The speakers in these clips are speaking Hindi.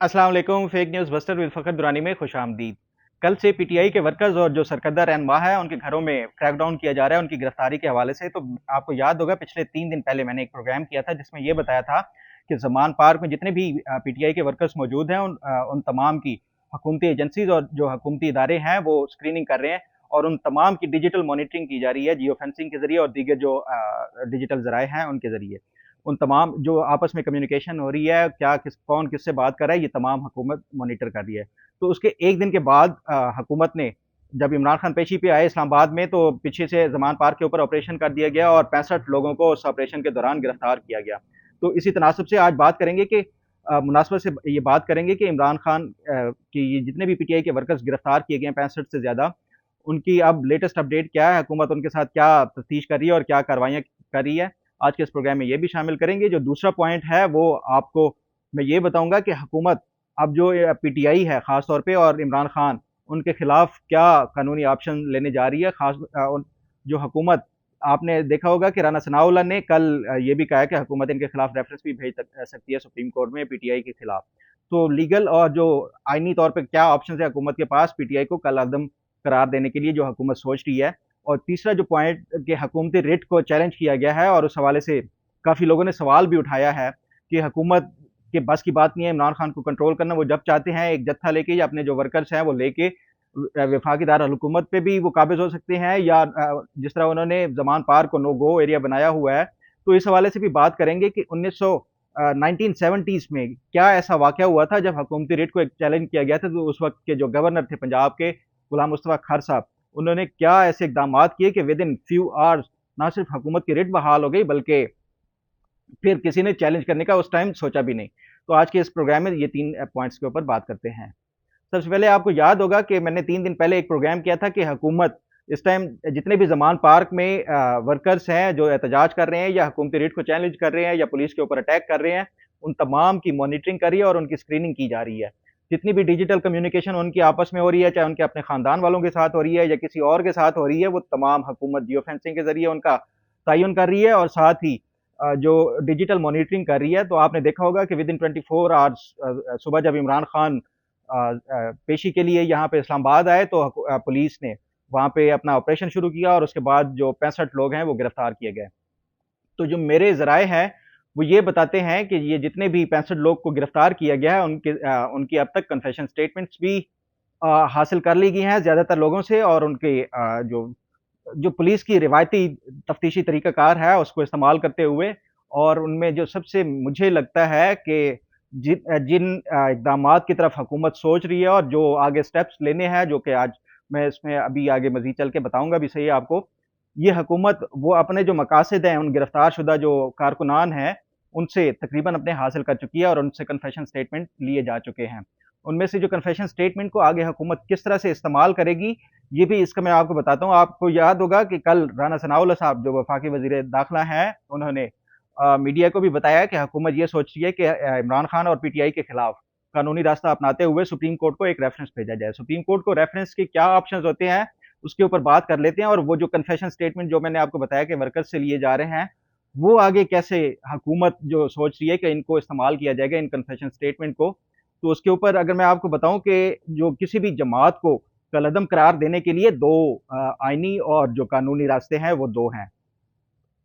अस्सलाम वालेकुम। Fake news buster with Fakhar Durrani में खुशामदीद। कल से पीटीआई के वर्कर्स और जो सरकर्दा रहनुमा है उनके घरों में क्रैकडाउन किया जा रहा है उनकी गिरफ्तारी के हवाले से। तो आपको याद होगा पिछले 3 दिन पहले मैंने एक प्रोग्राम किया था जिसमें ये बताया था कि ज़मान पार्क में जितने भी पीटीआई के वर्कर्स मौजूद हैं उन तमाम की हुकूमती एजेंसीज और जो हुकूमती इदारे हैं वो स्क्रीनिंग कर रहे हैं और उन तमाम की डिजिटल मॉनिटरिंग की जा रही है जियो फेंसिंग के जरिए और दीगर जो डिजिटल जराए हैं उनके जरिए। उन तमाम जो आपस में कम्युनिकेशन हो रही है, क्या किस कौन किससे बात कर रहा है, ये तमाम हुकूमत मॉनिटर कर रही है। तो उसके एक दिन के बाद हुकूमत ने जब इमरान खान पेशी पे आए इस्लामाबाद में तो पीछे से ज़मान पार्क के ऊपर ऑपरेशन कर दिया गया और 65 लोगों को उस ऑपरेशन के दौरान गिरफ्तार किया गया। तो इसी तनासब से आज बात करेंगे कि मुनासबत से ये बात करेंगे कि इमरान खान की ये जितने भी पीटीआई के वर्कर्स गिरफ्तार किए गए हैं 65 से ज़्यादा, उनकी अब लेटेस्ट अपडेट क्या है, हुकूमत उनके साथ क्या तफ्तीश कर रही है और क्या कार्रवाइयाँ कर रही है। आज के इस प्रोग्राम में ये भी शामिल करेंगे। जो दूसरा पॉइंट है वो आपको मैं ये बताऊंगा कि हुकूमत अब जो पीटीआई है ख़ास तौर पे और इमरान खान उनके खिलाफ क्या कानूनी ऑप्शन लेने जा रही है। जो हुकूमत आपने देखा होगा कि राना सनाउल्लाह ने कल ये भी कहा है कि हुकूमत इनके खिलाफ रेफरेंस भी भेज सकती है सुप्रीम कोर्ट में पीटीआई के खिलाफ। तो लीगल और जो आइनी तौर पे क्या ऑप्शन है हुकूमत के पास पीटीआई को कल अदम करार देने के लिए जो हुकूमत सोच रही है। और तीसरा जो पॉइंट कि हुकूमती रिट को चैलेंज किया गया है और उस हवाले से काफ़ी लोगों ने सवाल भी उठाया है कि हुकूमत के बस की बात नहीं है इमरान खान को कंट्रोल करना। वो जब चाहते हैं एक जत्था लेके या अपने जो वर्कर्स हैं वो लेके वफाकी दार हुकूमत पे भी वो काबिज हो सकते हैं या जिस तरह उन्होंने जमान पार को नो गो एरिया बनाया हुआ है। तो इस हवाले से भी बात करेंगे कि 1970s में क्या ऐसा वाक़या हुआ था जब हुकूमती रेट को एक चैलेंज किया गया था। तो उस वक्त के जो गवर्नर थे पंजाब के गुलाम मुस्तफ़ा खर साहब, उन्होंने क्या ऐसे इकदाम किए कि विद इन फ्यू आवर्स ना सिर्फ हुकूमत की रेट बहाल हो गई बल्कि फिर किसी ने चैलेंज करने का उस टाइम सोचा भी नहीं। तो आज के इस प्रोग्राम में ये 3 पॉइंट्स के ऊपर बात करते हैं। सबसे पहले आपको याद होगा कि मैंने 3 दिन पहले एक प्रोग्राम किया था कि हुकूमत इस टाइम जितने भी ज़मान पार्क में वर्कर्स हैं जो एहतजाज कर रहे हैं या हुकूमती रेट को चैलेंज कर रहे हैं या पुलिस के ऊपर अटैक कर रहे हैं, उन तमाम की मॉनिटरिंग कर रही है और उनकी स्क्रीनिंग की जा रही है। जितनी भी डिजिटल कम्युनिकेशन उनकी आपस में हो रही है, चाहे उनके अपने ख़ानदान वालों के साथ हो रही है या किसी और के साथ हो रही है, वो तमाम हुकूमत जियो फेंसिंग के ज़रिए उनका तयन कर रही है और साथ ही जो डिजिटल मॉनिटरिंग कर रही है। तो आपने देखा होगा कि विद इन 24 आवर्स सुबह जब इमरान खान पेशी के लिए यहाँ पे इस्लामाबाद आए तो पुलिस ने वहाँ पे अपना ऑपरेशन शुरू किया और उसके बाद जो 65 लोग हैं वो गिरफ्तार किए गए। तो जो मेरे ज़राए हैं वो ये बताते हैं कि ये जितने भी 65 लोग को गिरफ्तार किया गया है उनकी अब तक कन्फेशन स्टेटमेंट्स भी हासिल कर ली गई हैं ज़्यादातर लोगों से और उनके जो जो पुलिस की रिवायती तफ्तीशी तरीक़ाकार है उसको इस्तेमाल करते हुए। और उनमें जो सबसे मुझे लगता है कि जिन इक़दामात की तरफ हुकूमत सोच रही है और जो आगे स्टेप्स लेने हैं जो कि आज मैं इसमें अभी आगे मज़ीद चल के बताऊँगा भी सही आपको। ये हुकूमत वो अपने जो मकासद हैं उन गिरफ्तार शुदा जो कारकुनान हैं, उनसे तकरीबन अपने हासिल कर चुकी है और उनसे कन्फेशन स्टेटमेंट लिए जा चुके हैं। उनमें से जो कन्फेशन स्टेटमेंट को आगे हुकूमत किस तरह से इस्तेमाल करेगी, ये भी इसका मैं आपको बताता हूँ। आपको याद होगा कि कल राना सनाउल्लाह साहब जो वफाकी वज़ीर दाखिला हैं, उन्होंने मीडिया को भी बताया कि हुकूमत ये सोच रही है कि इमरान खान और पीटीआई के खिलाफ कानूनी रास्ता अपनाते हुए सुप्रीम कोर्ट को एक रेफरेंस भेजा जाए। सुप्रीम कोर्ट को रेफरेंस के क्या ऑप्शंस होते हैं, उसके ऊपर बात कर लेते हैं। और वो जो कन्फेशन स्टेटमेंट जो मैंने आपको बताया कि वर्कर्स से लिए जा रहे हैं, वो आगे कैसे हुकूमत जो सोच रही है कि इनको इस्तेमाल किया जाएगा इन कन्फेशन स्टेटमेंट को। तो उसके ऊपर अगर मैं आपको बताऊँ कि जो किसी भी जमात को कलअदम करार देने के लिए 2 आइनी और जो कानूनी रास्ते हैं वो 2 हैं।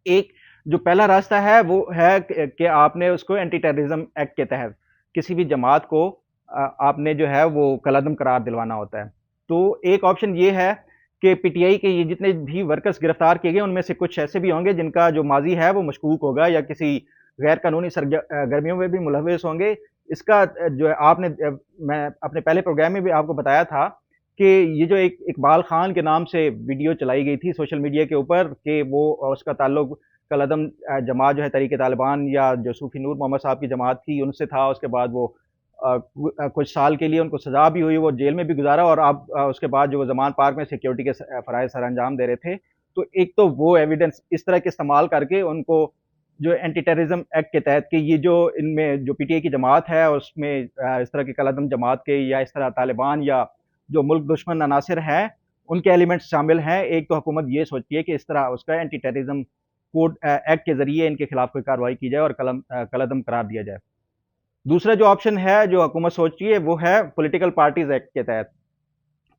एक जो पहला रास्ता है वो है कि आपने उसको एंटी टेररिज्म एक्ट के तहत किसी भी जमात को आपने जो है वो कलअदम करार दिलवाना होता है। तो एक ऑप्शन ये है कि पीटीआई के ये जितने भी वर्कर्स गिरफ्तार किए गए उनमें से कुछ ऐसे भी होंगे जिनका जो माजी है वो मशकूक होगा या किसी गैर कानूनी सरगर्मियों में भी मुलविस होंगे। इसका जो है आपने मैं अपने पहले प्रोग्राम में भी आपको बताया था कि ये जो एक इकबाल खान के नाम से वीडियो चलाई गई थी सोशल मीडिया के ऊपर कि वो उसका ताल्लुक कलअदम जमात जो है तहरीक तालिबान या जो सूफी नूर मोहम्मद साहब की जमात थी उनसे था। उसके बाद वो कुछ साल के लिए उनको सज़ा भी हुई, वो जेल में भी गुजारा और अब उसके बाद जो वो ज़मान पार्क में सिक्योरिटी के फ़राइज़ सर अंजाम दे रहे थे। तो एक तो वो एविडेंस इस तरह के इस्तेमाल करके उनको जो एंटी टेररिज्म एक्ट के तहत कि ये जो इनमें जो पीटीआई की जमात है उसमें इस तरह के कलअदम जमात के या इस तरह तालिबान या जो मुल्क दुश्मन अनासिर हैं, उनके एलिमेंट्स शामिल हैं। एक तो हुकूमत ये सोचती है कि इस तरह उसका एंटी टेररिज्म कोड एक्ट के ज़रिए इनके खिलाफ कोई कार्रवाई की जाए और कलअदम करार दिया जाए। दूसरा जो ऑप्शन है जो हुकूमत सोच रही है वो है पॉलिटिकल पार्टीज एक्ट के तहत।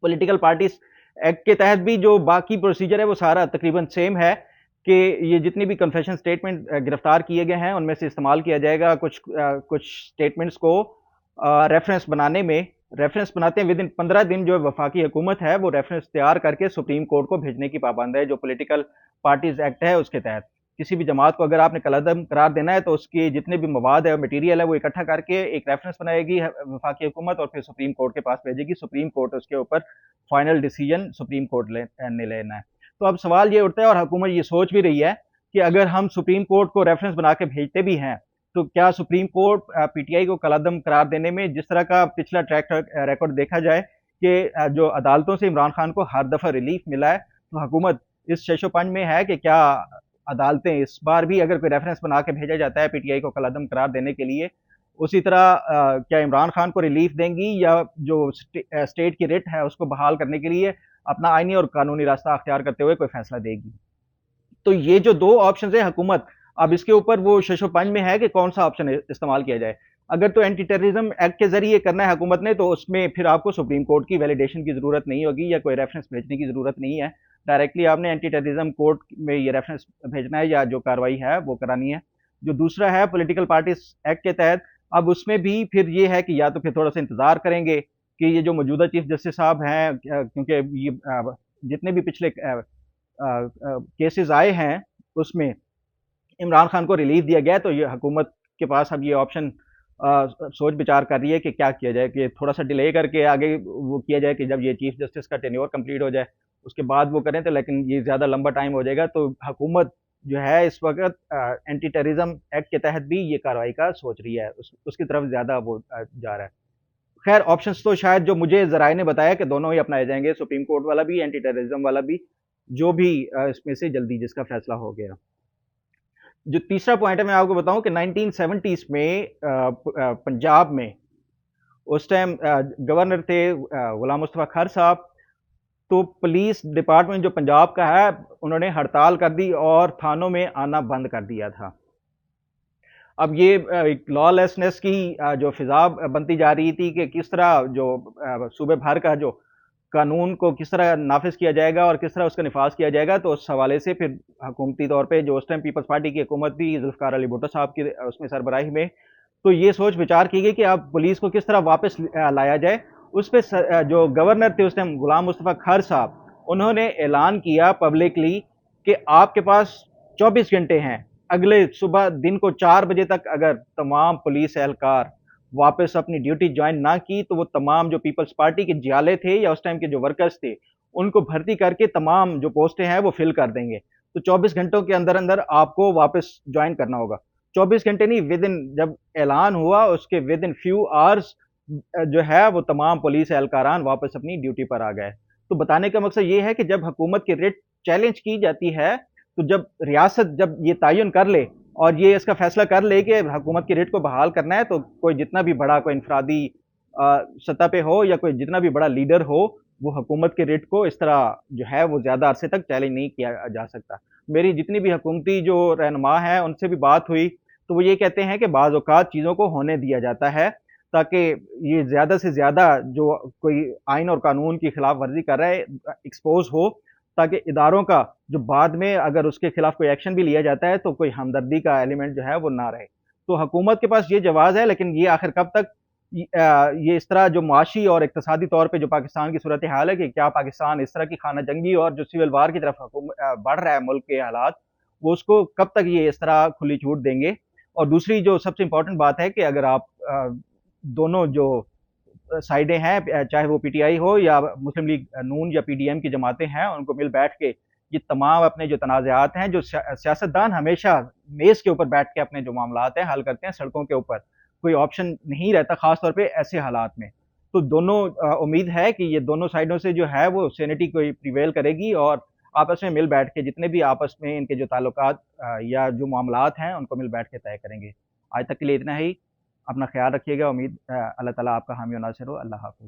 पॉलिटिकल पार्टीज एक्ट के तहत भी जो बाकी प्रोसीजर है वो सारा तकरीबन सेम है कि ये जितनी भी कन्फेशन स्टेटमेंट गिरफ्तार किए गए हैं उनमें से इस्तेमाल किया जाएगा कुछ स्टेटमेंट्स को रेफरेंस बनाने में। रेफरेंस बनाते हैं विद इन 15 दिन जो वफाकी हुकूमत है वो रेफरेंस तैयार करके सुप्रीम कोर्ट को भेजने की पाबंद है जो पॉलिटिकल पार्टीज एक्ट है उसके तहत। किसी भी जमात को अगर आपने कलअदम करार देना है तो उसके जितने भी मवाद है मटेरियल है वो इकट्ठा करके एक रेफरेंस बनाएगी वफाकी हुकूमत और फिर सुप्रीम कोर्ट के पास भेजेगी। सुप्रीम कोर्ट उसके ऊपर फाइनल डिसीजन सुप्रीम कोर्ट ने लेना है। तो अब सवाल ये उठता है और हुकूमत ये सोच भी रही है कि अगर हम सुप्रीम कोर्ट को रेफरेंस बना के भेजते भी हैं तो क्या सुप्रीम कोर्ट पीटीआई को कलअदम करार देने में जिस तरह का पिछला ट्रैक रिकॉर्ड देखा जाए कि जो अदालतों से इमरान खान को हर दफा रिलीफ मिला है, तो हुकूमत इस शेषोपंज में है कि क्या अदालतें इस बार भी अगर कोई रेफरेंस बना के भेजा जाता है पीटीआई को कलअदम करार देने के लिए उसी तरह क्या इमरान खान को रिलीफ देंगी या जो स्टेट की रिट है उसको बहाल करने के लिए अपना आईनी और कानूनी रास्ता अख्तियार करते हुए कोई फैसला देगी। तो ये जो दो ऑप्शन है हुकूमत अब इसके ऊपर वो शशोपंज में है कि कौन सा ऑप्शन इस्तेमाल किया जाए। अगर तो एंटी टेररिज्म एक्ट के जरिए करना है हुकूमत ने तो उसमें फिर आपको सुप्रीम कोर्ट की वैलिडेशन की जरूरत नहीं होगी या कोई रेफरेंस भेजने की जरूरत नहीं है। डायरेक्टली आपने एंटी टेररिज्म कोर्ट में ये रेफरेंस भेजना है या जो कार्रवाई है वो करानी है। जो दूसरा है पॉलिटिकल पार्टीज एक्ट के तहत अब उसमें भी फिर ये है कि या तो फिर थोड़ा सा इंतजार करेंगे कि ये जो मौजूदा चीफ जस्टिस साहब हैं क्योंकि ये जितने भी पिछले केसेस आए हैं उसमें इमरान खान को रिलीफ दिया गया तो ये हुकूमत के पास अब ये ऑप्शन सोच विचार कर रही है कि क्या किया जाए कि थोड़ा सा डिले करके आगे वो किया जाए कि जब ये चीफ जस्टिस का टेन्योर कंप्लीट हो जाए उसके बाद वो करें तो लेकिन ये ज़्यादा लंबा टाइम हो जाएगा। तो हुकूमत जो है इस वक्त एंटी टेररिज्म एक्ट के तहत भी ये कार्रवाई का सोच रही है उसकी तरफ ज़्यादा वो जा रहा है। खैर ऑप्शंस तो शायद जो मुझे जराए ने बताया कि दोनों ही अपनाए जाएंगे सुप्रीम कोर्ट वाला भी एंटी टेररिज्म वाला भी जो भी इसमें से जल्दी जिसका फैसला हो गया। जो तीसरा पॉइंट है मैं आपको बताऊं कि 1970s में पंजाब में उस टाइम गवर्नर थे गुलाम मुस्तफ़ा खर साहब। तो पुलिस डिपार्टमेंट जो पंजाब का है उन्होंने हड़ताल कर दी और थानों में आना बंद कर दिया था। अब ये एक लॉलेसनेस की जो फिजा बनती जा रही थी कि किस तरह जो सूबे भर का जो कानून को किस तरह नाफिज किया जाएगा और किस तरह उसका निफाज किया जाएगा तो उस हवाले से फिर हुकूमती तौर पे जो उस टाइम पीपल्स पार्टी की हुकूमत थी जुल्फ़िकार अली भुट्टो साहब की उसमें सरबराही में तो ये सोच विचार की गई कि अब पुलिस को किस तरह वापस लाया जाए। उस पर जो गवर्नर थे उस टाइम गुलाम मुस्तफ़ा खर साहब उन्होंने ऐलान किया पब्लिकली कि आपके पास 24 घंटे हैं। अगले सुबह दिन को 4 बजे तक अगर तमाम पुलिस एहलकार वापस अपनी ड्यूटी ज्वाइन ना की तो वो तमाम जो पीपल्स पार्टी के जियाले थे या उस टाइम के जो वर्कर्स थे उनको भर्ती करके तमाम जो पोस्टें हैं वो फिल कर देंगे। तो 24 घंटों के अंदर अंदर आपको वापस ज्वाइन करना होगा। 24 घंटे नहीं विद इन जब ऐलान हुआ उसके विद इन फ्यू आवर्स जो है वो तमाम पुलिस एहलकारान वापस अपनी ड्यूटी पर आ गए। तो बताने का मकसद ये है कि जब हुकूमत की रिट चैलेंज की जाती है तो जब रियासत जब ये तयन कर ले और ये इसका फैसला कर ले कि हुकूमत की रेट को बहाल करना है तो कोई जितना भी बड़ा कोई इंफरादी सतह पे हो या कोई जितना भी बड़ा लीडर हो वो हुकूमत के रेट को इस तरह जो है वो ज़्यादा अरसे तक चैलेंज नहीं किया जा सकता। मेरी जितनी भी हुकूमती जो रहनुमा हैं उनसे भी बात हुई तो वो ये कहते हैं कि बाज़ औक़ात चीज़ों को होने दिया जाता है ताकि ये ज़्यादा से ज़्यादा जो कोई आइन और कानून की खिलाफ वर्जी कर रहा है एक्सपोज हो ताकि इदारों का जो बाद में अगर उसके खिलाफ कोई एक्शन भी लिया जाता है तो कोई हमदर्दी का एलिमेंट जो है वो ना रहे। तो हुकूमत के पास ये जवाब है लेकिन ये आखिर कब तक ये इस तरह जो मुआशी और इक्तसादी तौर पे जो पाकिस्तान की सूरत हाल है कि क्या पाकिस्तान इस तरह की खाना जंगी और जो सिविल वार की तरफ बढ़ रहा है मुल्क के हालात वो उसको कब तक ये इस तरह खुली छूट देंगे। और दूसरी जो सबसे इम्पोर्टेंट बात है कि अगर आप दोनों जो साइडें हैं चाहे वो पीटीआई हो या मुस्लिम लीग नून या पीडीएम की जमातें हैं उनको मिल बैठ के ये तमाम अपने जो तनाज़ात हैं जो सियासतदान हमेशा मेज़ के ऊपर बैठ के अपने जो मामलात हैं हल करते हैं सड़कों के ऊपर कोई ऑप्शन नहीं रहता ख़ास तौर पे ऐसे हालात में। तो दोनों उम्मीद है कि ये दोनों साइडों से जो है वो सैनिटी कोई प्रिवेल करेगी और आपस में मिल बैठ के जितने भी आपस में इनके जो ताल्लुकात या जो मामलात हैं उनको मिल बैठ के तय करेंगे। आज तक के लिए इतना ही। अपना ख्याल रखिएगा। उम्मीद अल्लाह ताला आपका हामी और नासिर हो। अल्लाह हाफ़िज़।